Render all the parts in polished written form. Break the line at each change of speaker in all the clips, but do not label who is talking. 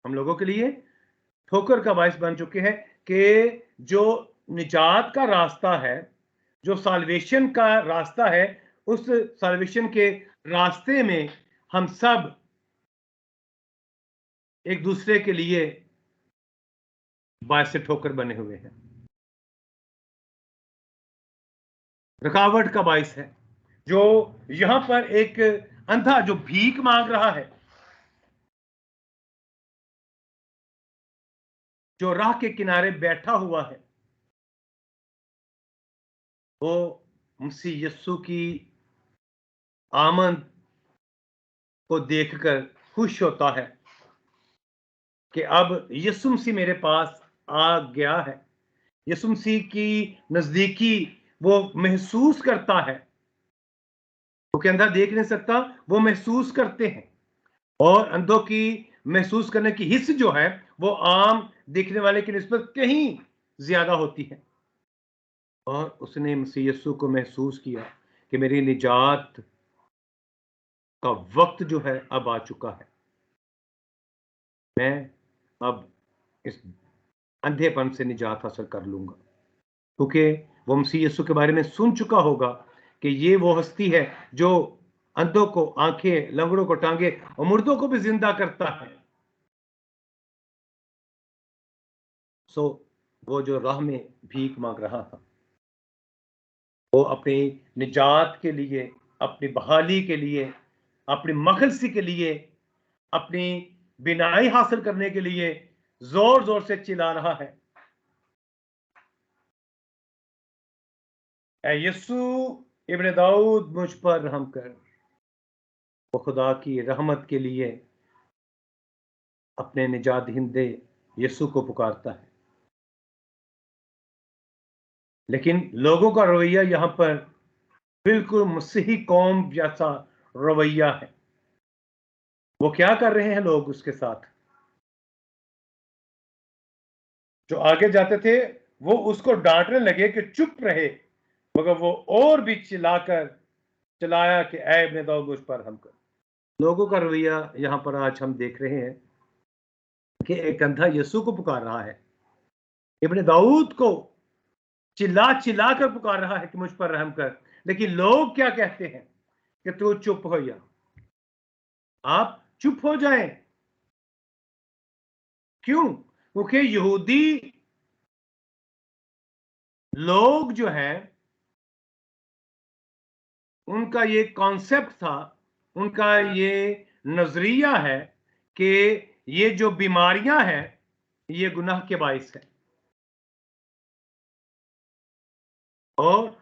हम लोगों के लिए ठोकर का बायस बन चुके हैं कि जो निजात का रास्ता है, जो साल्वेशन का रास्ता है, उस साल्वेशन के रास्ते में हम सब एक दूसरे के लिए बायस से ठोकर बने हुए हैं, रुकावट का बायस है। जो यहां पर एक अंधा जो भीख मांग रहा है, जो राह के किनारे बैठा हुआ है, वो मसीह यस्सु की आमद को देखकर खुश होता है कि अब यीशु मसीह मेरे पास आ गया है। यीशु मसीह की नजदीकी वो महसूस करता है। क्योंकि अंधा देख नहीं सकता, वो महसूस करते हैं। और अंधों की महसूस करने की हिस्स जो है वो आम देखने वाले की निस्बत कहीं ज्यादा होती है। और उसने मसीह यीशु को महसूस किया कि मेरी निजात का वक्त जो है अब आ चुका है। मैं अब इस अंधेपन से निजात हासिल कर लूंगा, क्योंकि वो मसीह यीशु के बारे में सुन चुका होगा कि ये वो हस्ती है जो अंधों को आंखें, लंगड़ों को टांगे और मुर्दों को भी जिंदा करता है। सो वो जो राह में भीख मांग रहा था, वो अपनी निजात के लिए, अपनी बहाली के लिए, अपनी मखलसी के लिए, अपनी बिनाई हासिल करने के लिए जोर जोर से चिल्ला रहा है, ऐ यीशु इब्न दाऊद मुझ पर रहम कर। वो खुदा की रहमत के लिए अपने निजात दहिंदे यीशु को पुकारता है। लेकिन लोगों का रवैया यहां पर बिल्कुल मसीही कौम जैसा रवैया है। वो क्या कर रहे हैं लोग उसके साथ? जो आगे जाते थे वो उसको डांटने लगे कि चुप रहे, मगर वो और भी चिल्लाकर चिल्लाया कि ऐ इब्ने दाऊद मुझ पर रहम कर। लोगों का रवैया यहां पर आज हम देख रहे हैं कि एक अंधा यीशु को पुकार रहा है, इब्ने दाऊद को चिल्ला चिल्ला कर पुकार रहा है कि मुझ पर रहम कर। लेकिन लोग क्या कहते हैं कि तू चुप हो जा, आप चुप हो जाएं। क्यों? क्योंकि यहूदी लोग जो है, उनका ये कॉन्सेप्ट था, उनका ये नजरिया है कि ये जो बीमारियां हैं ये गुनाह के बाइस है। और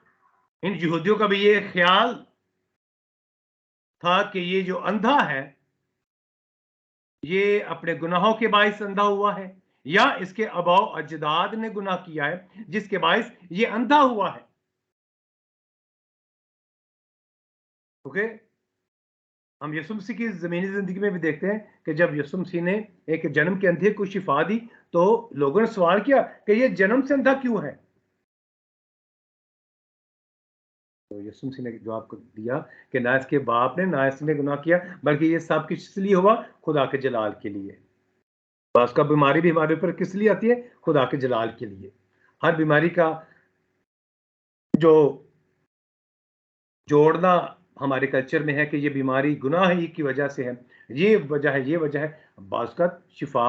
इन यहूदियों का भी ये ख्याल था कि ये जो अंधा है ये अपने गुनाहों के बाइस अंधा हुआ है, या इसके अबाव अजदाद ने गुनाह किया है जिसके बाइस ये अंधा हुआ है। ओके, हम यीशु मसीह की जमीनी जिंदगी में भी देखते हैं कि जब यीशु मसीह ने एक जन्म के अंधे को शिफा दी तो लोगों ने सवाल किया कि ये जन्म से अंधा क्यों है। तो यीशु मसीह ने जवाब दिया कि ना इसके बाप ने ना इसने गुनाह किया, बल्कि ये सब कुछ इसलिए हुआ, खुदा के जलाल के लिए। बस का बीमारी भी हमारे ऊपर किस लिए आती है? खुदा के जलाल के लिए। हर बीमारी का जो जोड़ना हमारे कल्चर में है कि ये बीमारी गुनाह ही की वजह से है, ये वजह है, ये वजह है। बाज़ का शिफा,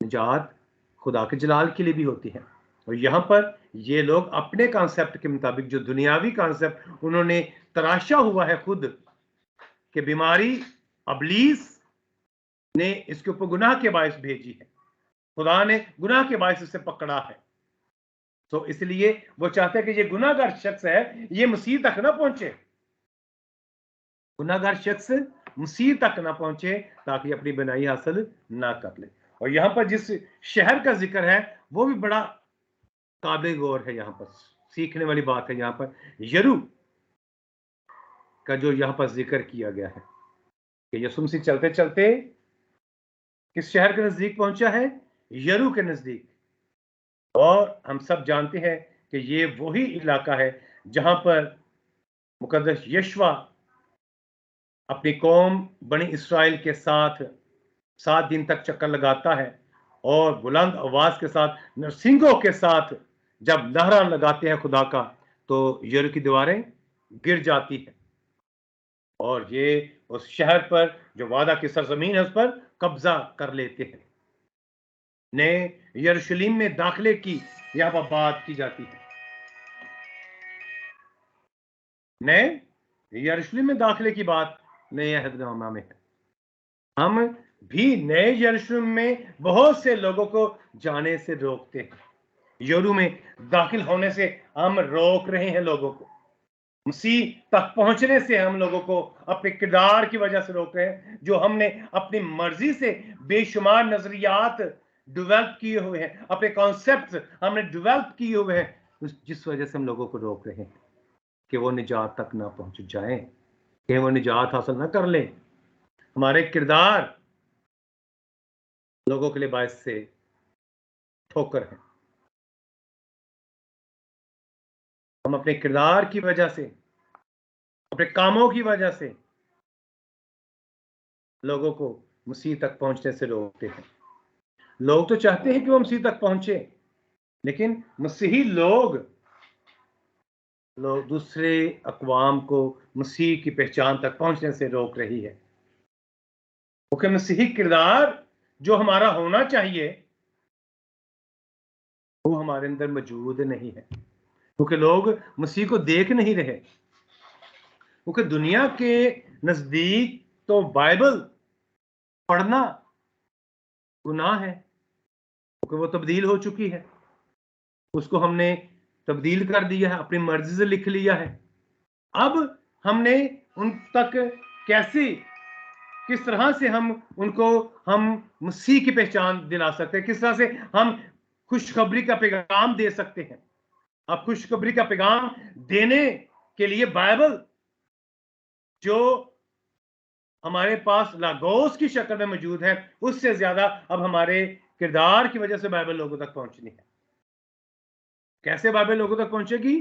निजात खुदा के जलाल के लिए भी होती है। और यहाँ पर ये लोग अपने कॉन्सेप्ट के मुताबिक, जो दुनियावी कॉन्सेप्ट उन्होंने तराशा हुआ है खुद, कि बीमारी अबलीस ने इसके ऊपर गुनाह के बायस भेजी है, खुदा ने गुनाह के बायस इसे पकड़ा है। तो इसलिए वो चाहते हैं कि ये गुनाहगार शख्स है ये मसीह तक ना पहुंचे, गुनाहगार शख्स मसीह तक ना पहुंचे, ताकि अपनी बनाई हासिल ना कर ले। और यहां पर जिस शहर का जिक्र है वो भी बड़ा काबिल गौर है, यहां पर सीखने वाली बात है। यहां पर यरू का जो यहां पर जिक्र किया गया है कि यीशु मसीह चलते चलते किस शहर के नजदीक पहुंचा है? यरू के नजदीक। और हम सब जानते हैं कि ये वही इलाका है जहां पर मुकद्दस यशवा अपनी कौम बनी इसराइल के साथ 7 दिन तक चक्कर लगाता है और बुलंद आवाज के साथ, नरसिंगों के साथ जब नारा लगाते हैं खुदा का, तो यरीहो की दीवारें गिर जाती है और ये उस शहर पर, जो वादा की सरजमीन है, उस पर कब्जा कर लेते हैं। नए यरूशलेम में दाखिले की यहाँ पर बात की जाती है। नए यरूशलेम में दाखिले की बात नए अहदनामा में है। हम भी नए यरूशलेम में बहुत से लोगों को जाने से रोकते हैं। यरू में दाखिल होने से हम रोक रहे हैं लोगों को। मसीह तक पहुंचने से हम लोगों को अपने किरदार की वजह से रोक रहे हैं, जो हमने अपनी मर्जी से बेशुमार नजरियात डेवलप किए हुए हैं, अपने कॉन्सेप्ट्स हमने डेवलप किए हुए हैं, जिस वजह से हम लोगों को रोक रहे हैं कि वो निजात तक ना पहुंच जाएं, कि वो निजात हासिल ना कर लें। हमारे किरदार लोगों के लिए बायस से ठोकर है। हम अपने किरदार की वजह से, अपने कामों की वजह से लोगों को मसीह तक पहुंचने से रोकते हैं। लोग तो चाहते हैं कि वो मसीह तक पहुंचे, लेकिन मसीही लोग दूसरे अक़वाम को मसीह की पहचान तक पहुंचने से रोक रही है, क्योंकि मसीही किरदार जो हमारा होना चाहिए वो हमारे अंदर मौजूद नहीं है, क्योंकि लोग मसीह को देख नहीं रहे। क्योंकि दुनिया के नजदीक तो बाइबल पढ़ना गुनाह है, क्योंकि वो तब्दील हो चुकी है, उसको हमने तब्दील कर दिया है, अपनी मर्जी से लिख लिया है। अब हमने उन तक कैसे, किस तरह से हम मसीह की पहचान दिला सकते हैं, किस तरह से हम खुशखबरी का पैगाम दे सकते हैं। अब खुशखबरी का पैगाम देने के लिए बाइबल जो हमारे पास लागोस की शक्ल में मौजूद है, उससे ज्यादा अब हमारे किरदार की वजह से बाइबल लोगों तक पहुंचनी है। कैसे बाइबल लोगों तक पहुंचेगी?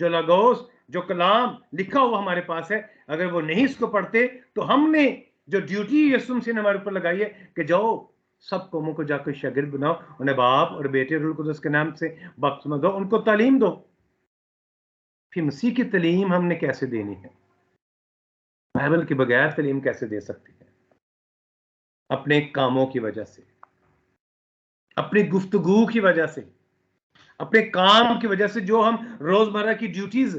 जो लागोस, जो कलाम लिखा हुआ हमारे पास है, अगर वो नहीं इसको पढ़ते, तो हमने जो ड्यूटी यीशु मसीह ने हमारे ऊपर लगाई है कि जाओ सब कौमों को जाकर शागिर्द बनाओ, उन्हें बाप और बेटे रूह कुदस के नाम से बपतिस्मा दो, उनको तालीम दो। फिर मसीह की तालीम हमने कैसे देनी है? बाइबल के बगैर तालीम कैसे दे सकती है? अपने कामों की वजह से, अपनी गुफ्तगू की वजह से, अपने काम की वजह से, जो हम रोजमर्रा की ड्यूटीज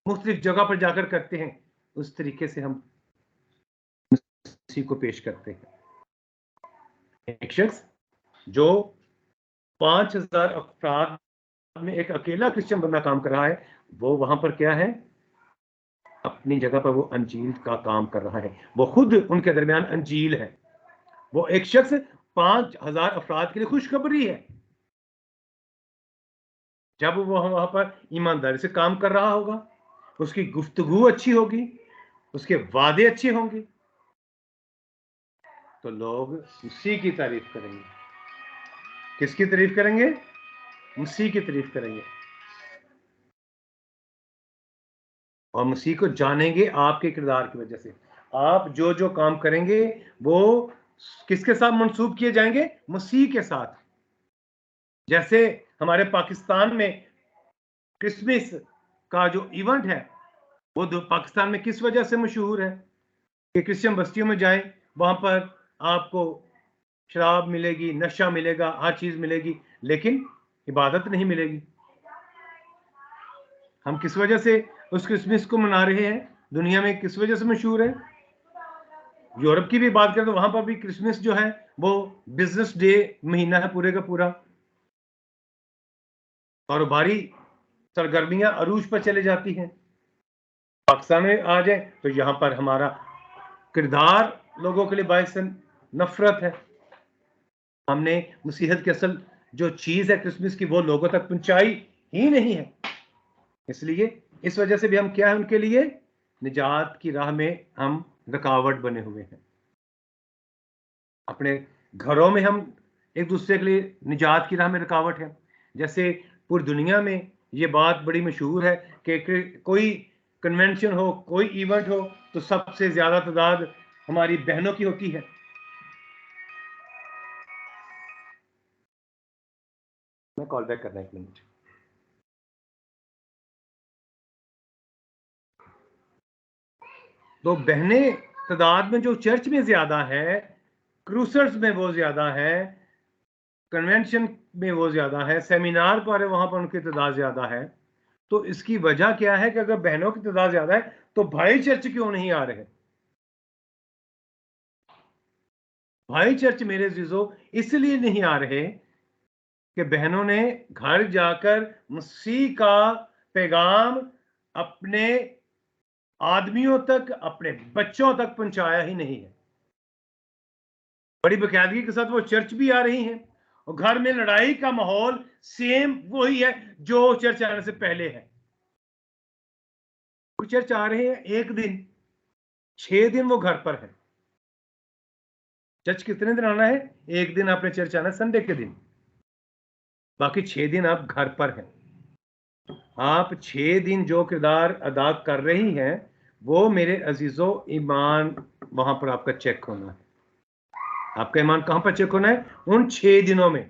मुख्तलिफ जगह पर जाकर करते हैं, उस तरीके से हम मसीह को पेश करते हैं। एक शख्स जो 5000 अफराद में एक अकेला क्रिश्चियन बंदा काम कर रहा है, वो वहां पर क्या है? अपनी जगह पर वो अंजील का काम कर रहा है, वो खुद उनके दरमियान अंजील है। वो एक शख्स 5000 अफराद के लिए खुशखबरी है। जब वो वहां पर ईमानदारी से काम कर रहा होगा, उसकी गुफ्तगू अच्छी होगी, उसके वादे अच्छे होंगे, तो लोग मसीह की तारीफ करेंगे। किसकी तारीफ करेंगे? मसीह की तारीफ करेंगे, और मसीह को जानेंगे आपके किरदार की वजह से। आप जो जो काम करेंगे वो किसके साथ मंसूब किए जाएंगे? मसीह के साथ। जैसे हमारे पाकिस्तान में क्रिसमस का जो इवेंट है, वो पाकिस्तान में किस वजह से मशहूर है? कि क्रिश्चियन बस्तियों में जाएं, वहां पर आपको शराब मिलेगी, नशा मिलेगा, हर चीज मिलेगी, लेकिन इबादत नहीं मिलेगी। हम किस वजह से उस क्रिसमस को मना रहे हैं? दुनिया में किस वजह से मशहूर है? यूरोप की भी बात करें तो वहां पर भी क्रिसमस जो है वो बिजनेस डे महीना है पूरे का पूरा, कारोबारी सरगर्मियां अरूज पर चले जाती हैं। पाकिस्तान में आ जाए तो यहाँ पर हमारा किरदार लोगों के लिए बायस नफरत है। हमने मुसीहत की असल जो चीज है क्रिसमस की, वो लोगों तक पहुंचाई ही नहीं है। इसलिए इस वजह से भी हम क्या है, उनके लिए निजात की राह में हम रुकावट बने हुए हैं। अपने घरों में हम एक दूसरे के लिए निजात की राह में रुकावट है। जैसे पूरी दुनिया में ये बात बड़ी मशहूर है कि कोई कन्वेंशन हो, कोई इवेंट हो, तो सबसे ज्यादा तादाद हमारी बहनों की होती है। मैं कॉल बैक करना 1 मिनट। तो बहने तादाद में जो चर्च में ज्यादा है, क्रूसर्स में वो ज्यादा है, कन्वेंशन में वो ज्यादा है, सेमिनार पर वहां पर उनकी तादाद ज्यादा है। तो इसकी वजह क्या है कि अगर बहनों की तादाद ज्यादा है तो भाई चर्च क्यों नहीं आ रहे? भाई चर्च मेरे जीजो इसलिए नहीं आ रहे कि बहनों ने घर जाकर मसीह का पैगाम अपने आदमियों तक, अपने बच्चों तक पहुंचाया ही नहीं है। बड़ी बकायदगी के साथ वो चर्च भी आ रही हैं और घर में लड़ाई का माहौल सेम वही है जो चर्च आने से पहले है। वो चर्च आ रहे हैं 1 दिन, 6 दिन वो घर पर है। चर्च कितने दिन आना है? 1 दिन आपने चर्च आना है, संडे के दिन। बाकी 6 दिन आप घर पर हैं। आप 6 दिन जो किरदार अदा कर रही हैं, वो मेरे अजीजों ईमान वहां पर आपका चेक होना है। आपका ईमान कहां पर चेक होना है? उन 6 दिनों में।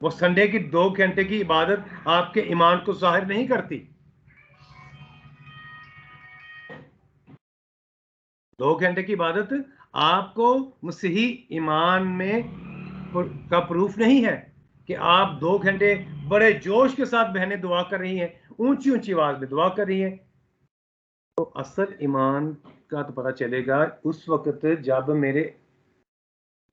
वो संडे की 2 घंटे की इबादत आपके ईमान को जाहिर नहीं करती। 2 घंटे की इबादत आपको मसीही ईमान में का प्रूफ नहीं है कि आप 2 घंटे बड़े जोश के साथ बहनें दुआ कर रही हैं, ऊंची ऊंची आवाज में दुआ कर रही हैं। तो असल ईमान का तो पता चलेगा उस वक्त जब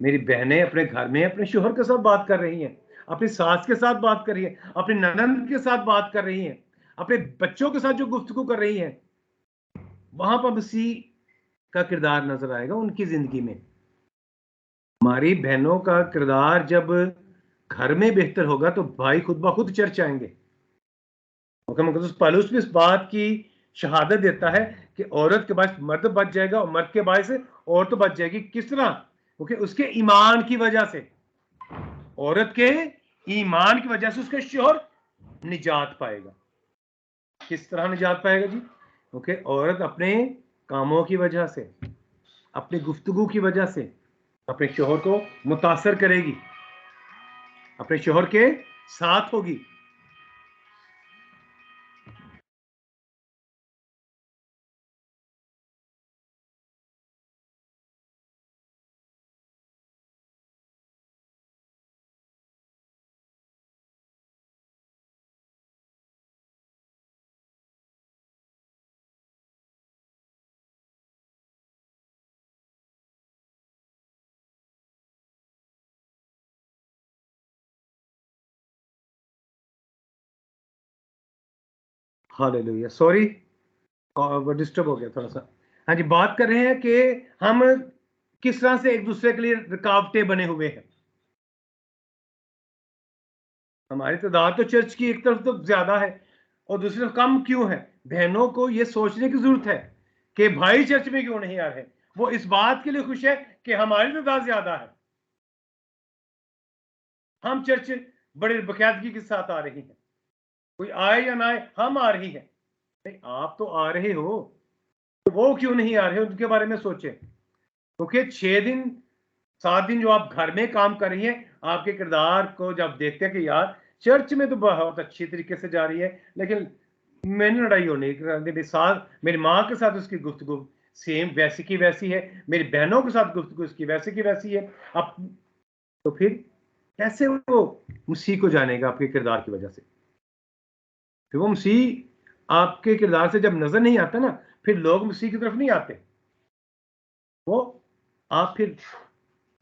मेरी बहनें अपने घर में अपने शोहर के साथ बात कर रही हैं, अपनी सास के साथ बात कर रही हैं, अपनी ननद के साथ बात कर रही हैं, अपने बच्चों के साथ जो गुफ्तगू कर रही हैं, वहां पर मसीह का किरदार नजर आएगा उनकी जिंदगी में। हमारी बहनों का किरदार जब घर में बेहतर होगा तो भाई खुद ब खुद चर्च आएंगे। मुकद्दस पौलुस भी इस बात की शहादत देता है कि औरत के बाद मर्द बच जाएगा और मर्द के बाद से औरत बच जाएगी। किस तरह? क्योंकि उसके ईमान की वजह से, औरत के ईमान की वजह से उसके शोहर निजात पाएगा। किस तरह निजात पाएगा जी? क्योंकि औरत अपने कामों की वजह से, अपनी गुफ्तगू की वजह से अपने शोहर को मुतासर करेगी, अपने शोहर के साथ होगी। हालेलुया। सॉरी, डिस्टर्ब हो गया थोड़ा सा। हाँ जी, बात कर रहे हैं कि हम किस तरह से एक दूसरे के लिए रुकावटें बने हुए हैं। हमारी तादाद तो चर्च की एक तरफ तो ज्यादा है और दूसरी तरफ कम क्यों है? बहनों को यह सोचने की जरूरत है कि भाई चर्च में क्यों नहीं आ रहे। वो इस बात के लिए खुश है कि हमारी तादाद ज्यादा है, हम चर्च बड़े बकायदगी के साथ आ रही हैं। कोई आए या ना आए, हम आ रही है। नहीं, आप तो आ रहे हो, तो वो क्यों नहीं आ रहे? उनके बारे में सोचें। क्योंकि 6 दिन 7 दिन जो आप घर में काम कर रही हैं, आपके किरदार को जब देखते हैं कि यार चर्च में तो बहुत अच्छी तरीके से जा रही है, लेकिन मैंने लड़ाई होने मेरे साथ, मेरी माँ के साथ उसकी गुफ्तगू सेम वैसी की वैसी है, मेरी बहनों के साथ गुफ्तगू उसकी वैसी की वैसी है। अब तो फिर कैसे वो मसीह को जानेगा आपके किरदार की वजह से? फिर वो मसीह आपके किरदार से जब नजर नहीं आता ना, फिर लोग मसीह की तरफ नहीं आते। वो आप फिर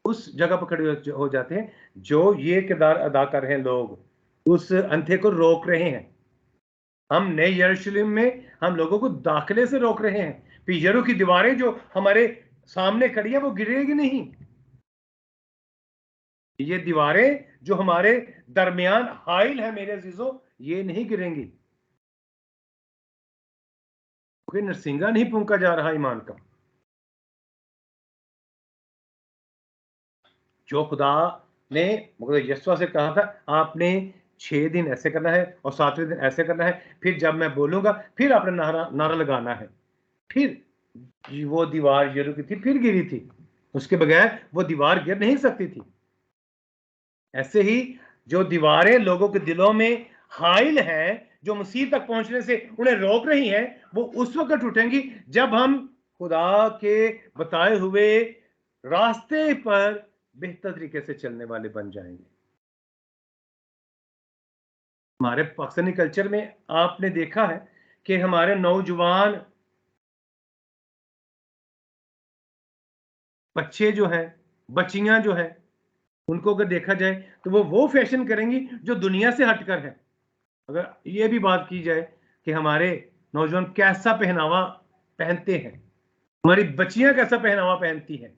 उस जगह पर खड़े हो जाते हैं जो ये किरदार अदा कर रहे हैं लोग, उस अंधे को रोक रहे हैं। हम नए यरूशलेम में हम लोगों को दाखिले से रोक रहे हैं। फिर यरू की दीवारें जो हमारे सामने खड़ी है वो गिरेगी नहीं। ये दीवारें जो हमारे दरमियान हाइल है मेरे अजीजों, ये नहीं गिरेंगी, क्योंकि नरसिंगा नहीं फूंका जा रहा ईमान का। जो खुदा ने मतलब यस्वा से कहा था आपने 6 दिन ऐसे करना है और 7वें दिन ऐसे करना है, फिर जब मैं बोलूंगा फिर आपने नारा नारा लगाना है। फिर वो दीवार यरू की थी, फिर गिरी थी। उसके बगैर वो दीवार गिर नहीं सकती थी। ऐसे ही जो दीवारें लोगों के दिलों में हाइल हैं, जो मसीह तक पहुंचने से उन्हें रोक रही हैं, वो उस वक्त टूटेंगी जब हम खुदा के बताए हुए रास्ते पर बेहतर तरीके से चलने वाले बन जाएंगे। हमारे पाकिस्तानी कल्चर में आपने देखा है कि हमारे नौजवान बच्चे जो हैं, बच्चियां जो हैं, उनको अगर देखा जाए तो वो फैशन करेंगी जो दुनिया से हटकर है। अगर ये भी बात की जाए कि हमारे नौजवान कैसा पहनावा पहनते हैं, हमारी बच्चियां कैसा पहनावा पहनती हैं,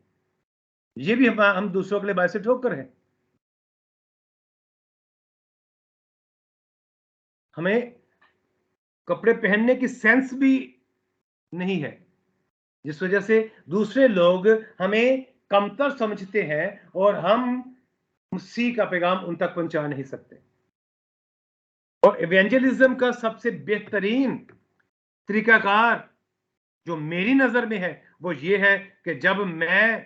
ये भी हम दूसरों के लिए बायसे ठोकर है। हमें कपड़े पहनने की सेंस भी नहीं है, जिस वजह से दूसरे लोग हमें कमतर समझते हैं और हम मसीह का पैगाम उन तक पहुंचा नहीं सकते। और इवेंजलिज्म का सबसे बेहतरीन तरीकाकार जो मेरी नजर में है वो ये है कि जब मैं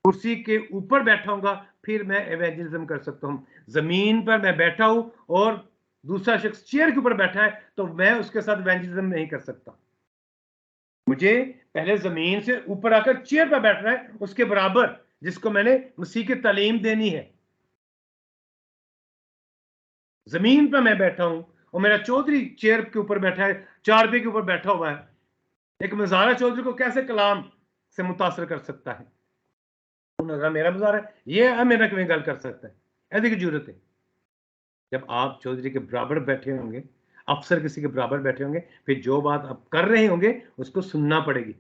कुर्सी के ऊपर बैठा हूंगा फिर मैं एवेंजलिज्म कर सकता हूं। जमीन पर मैं बैठा हूं और दूसरा शख्स चेयर के ऊपर बैठा है तो मैं उसके साथ एवेंजलिज्म नहीं कर सकता। मुझे पहले जमीन से ऊपर आकर चेयर पर बैठना है उसके बराबर, जिसको मैंने मसीह की तालीम देनी है। जमीन पर मैं बैठा हूं और मेरा चौधरी चेयर के ऊपर बैठा है, 4 रुपए के ऊपर बैठा हुआ है। एक मजारा चौधरी को कैसे कलाम से मुतासर कर सकता है? मेरा मजारा है, ये मेरा किवें गल कर सकता है? ऐसी की जरूरत है? जब आप चौधरी के बराबर बैठे होंगे, अफसर किसी के बराबर बैठे होंगे, फिर जो बात आप कर रहे होंगे उसको सुनना पड़ेगी।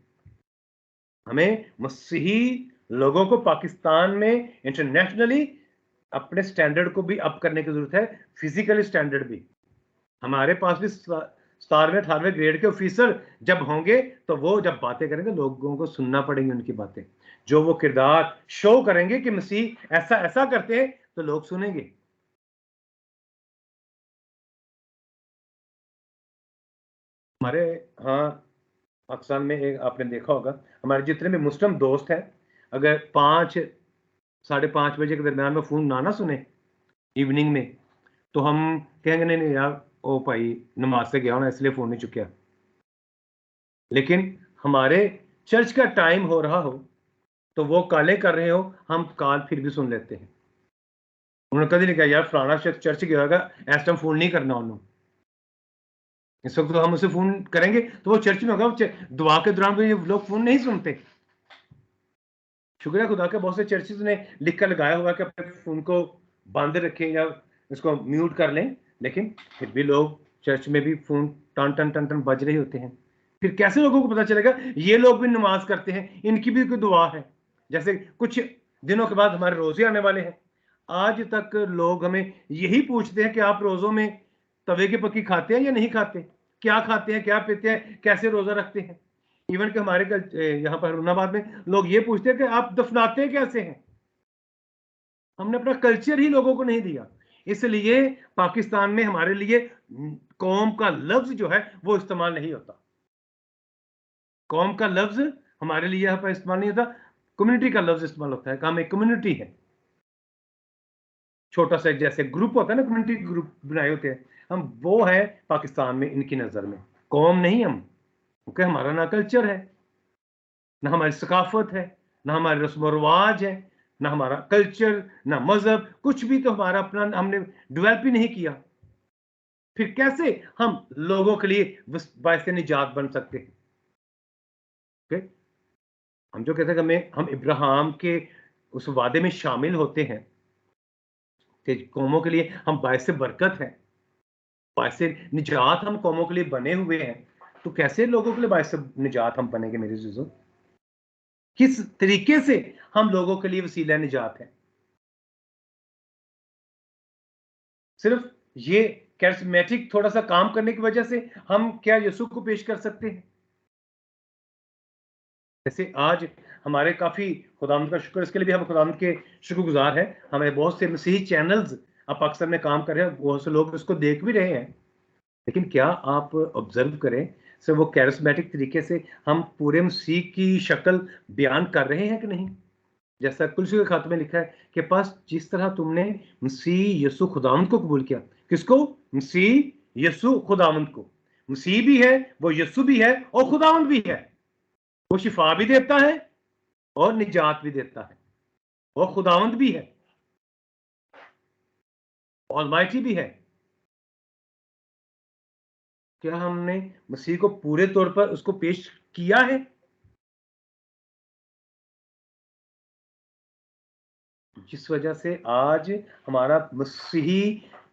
हमें मसीही लोगों को पाकिस्तान में इंटरनेशनली अपने स्टैंडर्ड को भी अप करने की जरूरत है, फिजिकली स्टैंडर्ड भी। हमारे पास भी 17वें 18वें ग्रेड के ऑफिसर जब होंगे तो वो जब बातें करेंगे लोगों को सुनना पड़ेंगी उनकी बातें। जो वो किरदार शो करेंगे कि मसीह ऐसा ऐसा करते हैं तो लोग सुनेंगे। हमारे यहाँ पाकिस्तान में एक आपने देखा होगा, हमारे जितने भी मुस्लिम दोस्त हैं, अगर 5 साढ़े 5 बजे के दरमियान में फोन ना सुने इवनिंग में, तो हम कहेंगे नहीं नहीं यार ओ भाई नमाज से गया होना इसलिए फोन नहीं चुकिया। लेकिन हमारे चर्च का टाइम हो रहा हो तो वो काले कर रहे हो, हम काल फिर भी सुन लेते हैं। उन्होंने कभी नहीं कहा यार फलाना शख्स चर्च गया होगा, इस टाइम फोन नहीं करना उन्होंने। इस वक्त तो हम उसे फोन करेंगे तो वो चर्च में होगा, दुआ के दौरान भी लोग फोन नहीं सुनते। शुक्र है खुदा के बहुत से चर्चेज ने लिख कर लगाया हुआ कि अपने फोन को बंद रखें या इसको म्यूट कर लें, लेकिन फिर भी लोग चर्च में भी फोन टन टन टन टन बज रहे होते हैं। फिर कैसे लोगों को पता चलेगा ये लोग भी नमाज करते हैं, इनकी भी कोई दुआ है? जैसे कुछ दिनों के बाद हमारे रोजे आने वाले हैं, आज तक लोग हमें यही पूछते हैं कि आप रोजों में तवे की पक्की खाते हैं या नहीं खाते, क्या खाते हैं, क्या पीते हैं, कैसे रोजा रखते हैं। इवन कि हमारे यहाँ पर हुरनाबाद में लोग ये पूछते हैं कि आप दफनाते कैसे हैं। हमने अपना कल्चर ही लोगों को नहीं दिया, इसलिए पाकिस्तान में हमारे लिए कौम का लफ्ज जो है वो इस्तेमाल नहीं होता। कौम का लफ्ज हमारे लिए यहाँ पर इस्तेमाल नहीं होता, कम्युनिटी का लफ्ज इस्तेमाल होता है कि हम एक कम्युनिटी है। छोटा सा जैसे ग्रुप होता है ना, कम्युनिटी ग्रुप बनाए होते हैं, हम वो है पाकिस्तान में इनकी नजर में। कौम नहीं हम, क्योंकि हमारा ना कल्चर है, ना हमारी सकाफत है, ना हमारे रस्म रिवाज है, ना हमारा कल्चर, ना मजहब, कुछ भी तो हमारा अपना हमने डेवलप ही नहीं किया। फिर कैसे हम लोगों के लिए बायसे निजात बन सकते हैं? okay? हम जो कहते हैं कि हम इब्राहिम के उस वादे में शामिल होते हैं कि कौमों के लिए हम बायसे बरकत हैं, बायसे निजात हम कौमों के लिए बने हुए हैं, तो कैसे लोगों के लिए बायसे निजात हम बनेंगे मेरे जीजो? किस तरीके से हम लोगों के लिए वसीला निजात है? सिर्फ ये कैरिस्मेटिक थोड़ा सा काम करने की वजह से हम क्या यीशु को पेश कर सकते हैं? जैसे आज हमारे काफी, खुदावंद का शुक्र, इसके लिए भी हम खुदावंद के शुक्रगुजार हैं, हमें बहुत से मसीही चैनल्स अब पाकिस्तान में काम कर रहे हैं, बहुत से लोग इसको देख भी रहे हैं। लेकिन क्या आप ऑब्जर्व करें सिर्फ वो कैरिस्मेटिक तरीके से हम पूरे मसीह की शक्ल बयान कर रहे हैं कि नहीं? जैसा कुलसी के खाते में लिखा है कि पास जिस तरह तुमने मसीह यीशु खुदावंद को कबूल किया। किसको? मसीह यीशु खुदावंद को। मसीह भी है, वो यीशु भी है और खुदावंद भी है। वो शिफा भी देता है और निजात भी देता है, वो खुदावंद भी है, ऑलमाइटी भी है। क्या हमने मसीह को पूरे तौर पर उसको पेश किया है? जिस वजह से आज हमारा मसीही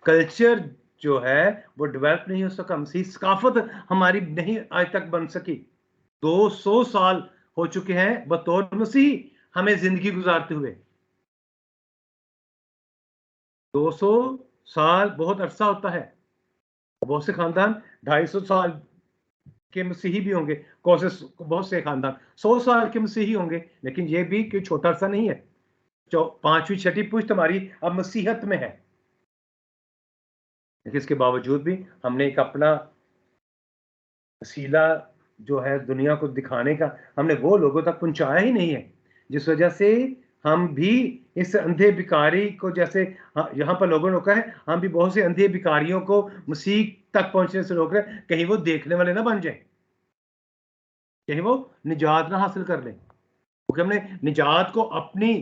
कल्चर जो है वो डेवलप नहीं हो सका, मसीही सकाफत हमारी नहीं आज तक बन सकी। 200 साल हो चुके हैं बतौर मसीही हमें जिंदगी गुजारते हुए। 200 साल बहुत अरसा होता है। बहुत से खानदान 250 साल के मसीही भी होंगे, बहुत से खानदान 100 साल के मसीही होंगे, लेकिन ये भी कोई छोटा अरसा नहीं है। जो 5वीं 6वीं पुश्त हमारी अब मसीहत में है, लेकिन इसके बावजूद भी हमने एक अपना वसीला जो है दुनिया को दिखाने का, हमने वो लोगों तक पहुंचाया ही नहीं है। जिस वजह से हम भी इस अंधे भिखारी को, जैसे यहाँ पर लोगों ने रोका है, हम भी बहुत से अंधे भिखारियों को मसीह तक पहुंचने से रोक रहे हैं, कहीं वो देखने वाले ना बन जाए, कहीं वो निजात ना हासिल कर लें, क्योंकि हमने निजात को अपनी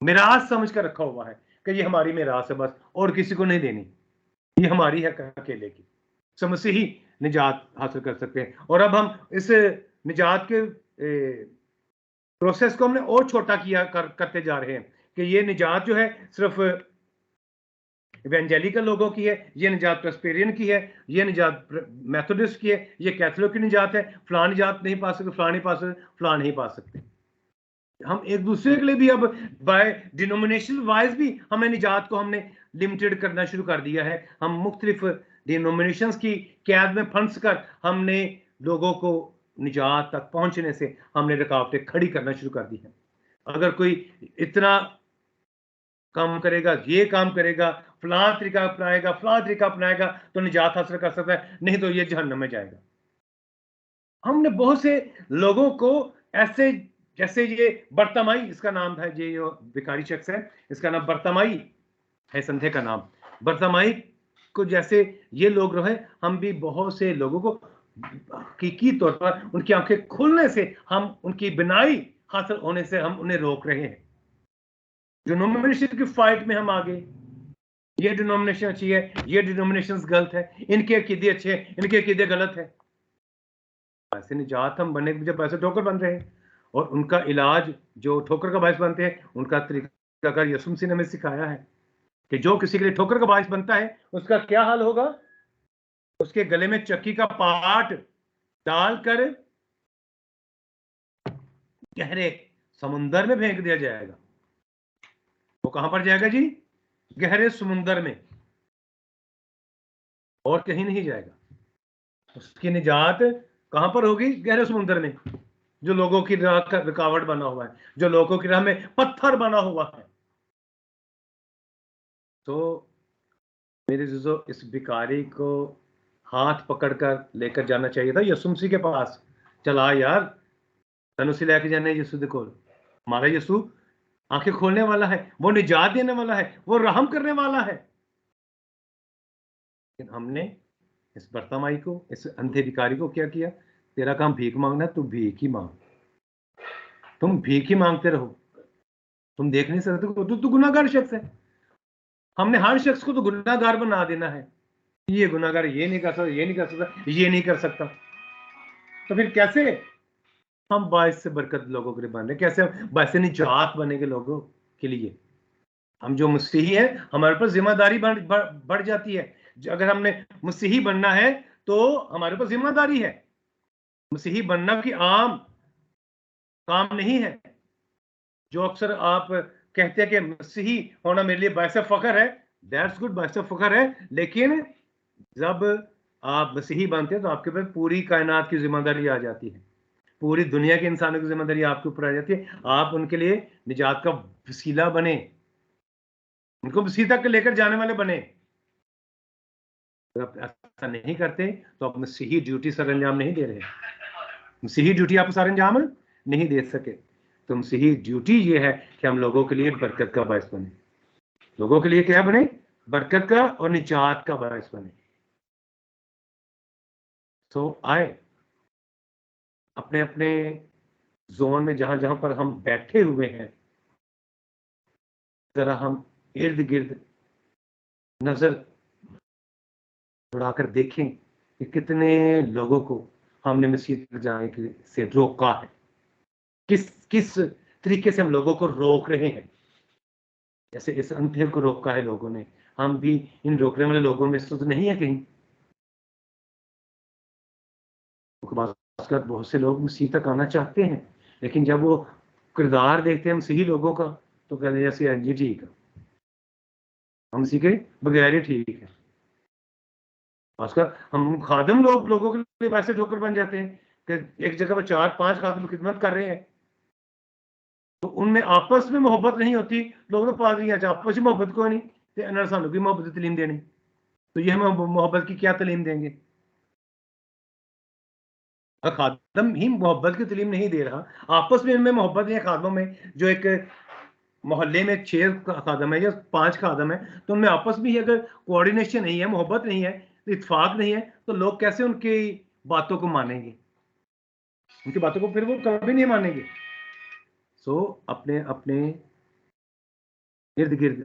मिरास समझ कर रखा हुआ है कि ये हमारी मिरास है बस, और किसी को नहीं देनी, ये हमारी है अकेले की। समझ ही निजात हासिल कर सकते हैं। और अब हम इस निजात के प्रोसेस को हमने और छोटा करते जा रहे हैं कि ये निजात जो है सिर्फ इवेंजेलिकल लोगों की है, ये निजात प्रेस्बिटेरियन की है, ये निजात मेथोडिस्ट की है, ये कैथोलिक की निजात है, फलां निजात नहीं पा सकते, फलां नहीं पा सकते, फलां नहीं पा सकते। हम एक दूसरे के लिए भी अब बाय डिनोमिनेशन वाइज भी हमें निजात को हमने लिमिटेड करना शुरू कर दिया है। हम मुख्तलिफ डिनोमिनेशंस की कैद में फंस कर हमने लोगों को निजात तक पहुंचने से हमने रुकावटें खड़ी करना शुरू कर दी है। अगर कोई इतना काम करेगा, ये काम करेगा, फलां तरीका अपनाएगा, फलां तरीका अपनाएगा तो निजात हासिल कर सकता है, नहीं तो ये जहन्नम में जाएगा। हमने बहुत से लोगों को ऐसे, जैसे ये बर्तमाई, इसका नाम था, ये जो भिखारी शख्स है इसका नाम बर्तमाई है, संधे का नाम बर्तमाई को, जैसे ये लोग रहे, हम भी बहुत से लोगों को हकीकी तौर पर उनकी आंखें खुलने से, हम उनकी बिनाई हासिल होने से हम उन्हें रोक रहे हैं। डिनोमिनेशन की फाइट में हम आगे, ये डिनोमिनेशन अच्छी है, ये डिनोमिनेशन गलत है, इनके अकीदे अच्छे हैं, इनके अकीदे गलत है। ऐसे निजात हम बनने के जब ऐसे ठोकर बन रहे हैं, और उनका इलाज जो ठोकर का बायस बनते हैं, उनका तरीका अगर यीशु मसीह ने हमें सिखाया है कि जो किसी के लिए ठोकर का बायस बनता है उसका क्या हाल होगा, उसके गले में चक्की का पाट डालकर गहरे समुंदर में फेंक दिया जाएगा। वो कहां पर जाएगा जी? गहरे समुंदर में, और कहीं नहीं जाएगा। उसकी निजात कहां पर होगी? गहरे समुंदर में, जो लोगों की राह का रुकावट बना हुआ है, जो लोगों की राह में पत्थर बना हुआ है। तो मेरे जीजो, इस भिखारी को हाथ पकड़कर लेकर जाना चाहिए था यीशु मसीह के पास। चला यार, तनु से लेके जाने यीशु देखो, हमारा यीशु आंखें खोलने वाला है, वो निजात देने वाला है, वो रहम करने वाला है। लेकिन हमने इस बर्तमाई को, इस अंधे भिखारी को क्या किया? तेरा काम भीख मांगना, तू भीख ही मांग, तुम भीख ही मांगते रहो, तुम देख नहीं सकते, तू गुनाहगार शख्स है। हमने हर शख्स को तो गुनाहगार बना देना है, ये गुनाहगार, ये नहीं कर सकता, ये नहीं कर सकता, ये नहीं कर सकता। तो फिर कैसे हम बायस से बरकत लोगों के लिए बन रहे, कैसे हम बायस से निजात बनेंगे लोगों के लिए? हम जो मसीही है, हमारे ऊपर जिम्मेदारी बढ़ जाती है। अगर हमने मसीही बनना है तो हमारे ऊपर जिम्मेदारी है। मसीही बनना की आम काम नहीं है। जो अक्सर आप कहते हैं कि मसीही होना मेरे लिए बायस फख्र है, दैट्स गुड, बायस फख्र है, लेकिन जब आप मसीही बनते हैं तो आपके ऊपर पूरी कायनात की जिम्मेदारी आ जाती है, पूरी दुनिया के इंसानों की जिम्मेदारी आपके ऊपर आ जाती है। आप उनके लिए निजात का वसीला बने, उनको मसीह तक लेकर जाने वाले बने। अगर आप ऐसा नहीं करते तो आप मसीही ड्यूटी सर अंजाम नहीं दे रहे, मसीही ड्यूटी आप सर अंजाम नहीं दे सके। तो मसीही ड्यूटी ये है कि हम लोगों के लिए बरकत का बायस बने। लोगों के लिए क्या बने? बरकत का और निजात का बायस बने। तो आए अपने अपने जोन में, जहां जहां पर हम बैठे हुए हैं, जरा हम इर्द गिर्द नजर उड़ाकर देखें कि कितने लोगों को हमने मसीह तक जाने के से रोका है, किस किस तरीके से हम लोगों को रोक रहे हैं। जैसे इस अंधे को रोका है लोगों ने, हम भी इन रोकने वाले लोगों में से तो नहीं है कहीं। बहुत से लोग मसीह तक आना चाहते हैं, लेकिन जब वो किरदार देखते हैं मसीही लोगों का तो कहते हैं जैसे जी ठीक है, हम मसीह के बगैर ही ठीक है। खासकर हम खादिम लोगों के लिए वैसे ठोकर बन जाते हैं कि एक जगह पर 4-5 खादिम खिदमत कर रहे हैं, तो उनमें आपस में मोहब्बत नहीं होती। लोग तो पादरी अच्छा आपस में मोहब्बत को नहीं, तो इन्होंने सानू की मोहब्बत तलीम देनी, तो ये हमें मोहब्बत की क्या तलीम देंगे? खादम ही मोहब्बत की तलीम नहीं दे रहा, आपस में इनमें मोहब्बत है। खादमों में जो एक मोहल्ले में 6 खादम है या 5 खादम है, तो उनमें आपस में ही अगर कोऑर्डिनेशन नहीं है, मोहब्बत नहीं है, इत्तेफाक नहीं है, तो लोग कैसे उनकी बातों को मानेंगे? उनकी बातों को फिर वो कभी नहीं मानेंगे। सो अपने अपने इर्द गिर्द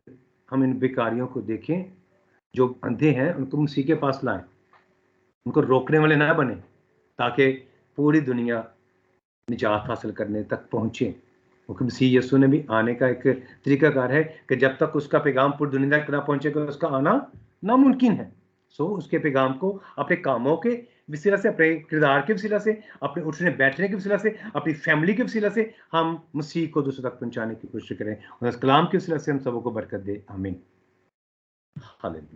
हम इन भिखारियों को देखें, जो अंधे हैं उनको मसीह के पास लाएं, उनको रोकने वाले ना बने, ताकि पूरी दुनिया निजात हासिल करने तक पहुंचे। क्योंकि मसीह यीशु ने भी आने का एक तरीकाकार है कि जब तक उसका पैगाम पूरी दुनिया तक ना पहुंचेगा उसका आना नामुमकिन है। सो उसके पैगाम को अपने कामों के वसीला से, अपने किरदार के वसीला से, अपने उठने बैठने के वसीला से, अपनी फैमिली के वसीला से हम मसीह को दूसरों तक पहुंचाने की कोशिश करें, और इस कलाम के वसीला से हम सबों को बरकत दे। आमीन। हालेलुया।